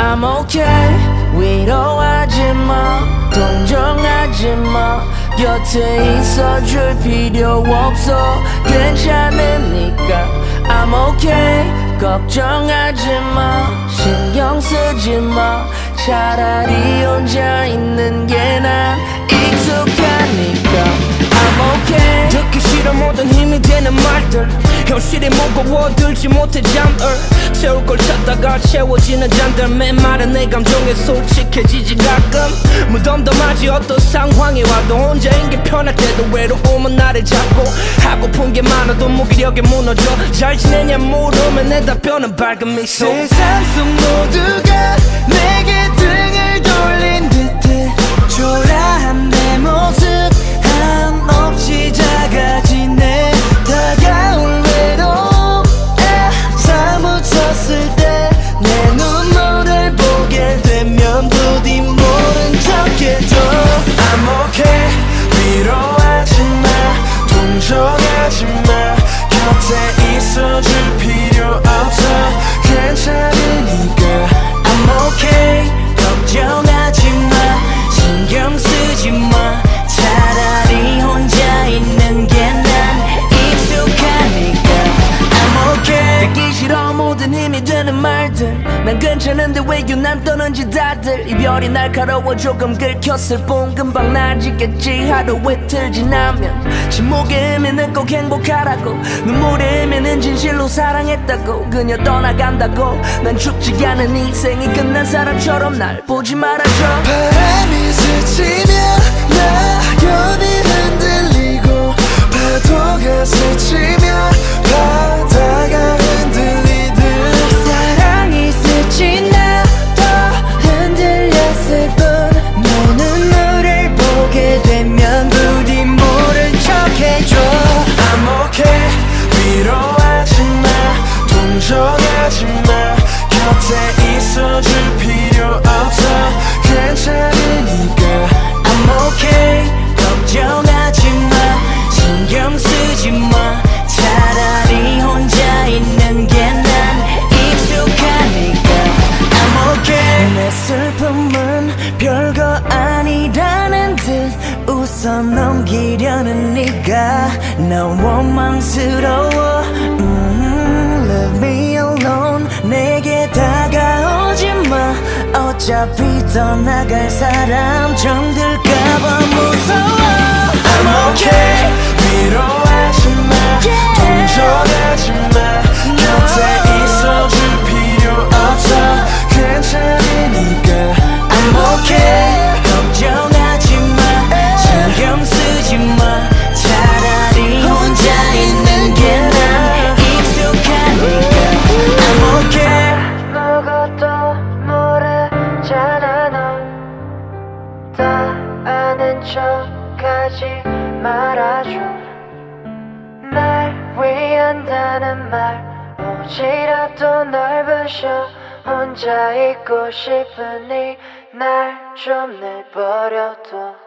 I'm okay 위로하지마 동정하지마 곁에 있어줄 필요 없어 괜찮으니까 I'm okay 걱정하지마 신경 쓰지마 차라리 혼자 있는 게 난 익숙하니까 I'm okay 듣기 싫어 모든 힘이 되는 말들 현실이 무거워 들지 못해 잠을 채울 걸 찾다가 채워지는 잔들 메마른 내 감정에 솔직해지지 가끔 무덤덤하지 어떤 상황이 와도 혼자인 게 편할 때도 외로움은 나를 잡고 하고픈 게 많아도 무기력에 무너져 잘 지내냐 물으면 내 답변은 밝은 미소 세상 속 모두가 내게 등을 돌린 듯해 초라한 내 모습 한없이 작아지네 다가올 외로움에 사무쳤을 때 내 눈물을 보게 되면 부디 모른 척해줘 I'm okay 위로하지마 동정하지마 곁에 있어줄 필요 없어 괜찮으니까 I'm okay 걱정하지마 신경 쓰지마 차라리 혼자 있는 게 난 익숙하니까 I'm okay 듣기 싫어 모든 힘이 되는 말들 난 괜찮은데 왜 유난 떠는지 다들 이별이 날카로워 조금 긁혔을 뿐 금방 나아지겠지 하루 이틀 지나면 침묵의 의미는 꼭 행복하라고 눈물의 의미는 진실로 사랑했다고 그녀 떠나간다고 난 죽지 않은 인생이 끝난 사람처럼 날 보지 말아줘 바람이 스치면 낙엽이 흔들리고 파도가 스치면 바다가 흔들리듯 사랑이 스친 나도 흔들렸을 뿐 내 눈물을 보게 되면 부디 모른 척해줘 I'm okay 위로하지마 동정하지마 곁에 있어줄 필요 없어 괜찮으니까 I'm okay 걱정하지마 신경 쓰지마 차라리 혼자 있는 게 난 익숙하니까 I'm okay 내 슬픔은 별거 아니라는 듯 웃어 넘기려는 네가 난 원망스러워 Leave me alone 내게 다가오지마 어차피 떠나갈 사람 정들까봐 무서워 I'm okay 위로하지마 동정하지마 곁에 있어줄 필요 없어 괜찮으니까 I'm okay 걱정하지마 신경 쓰지마 차라리 혼자 있는 게 난 익숙하니까 I'm okay 아무것도 모르잖아 너 다 아는 척하지 말아줘 날 위한다는 말 혹시라도 널 부셔 혼자 있고 싶으니 날 좀 내버려둬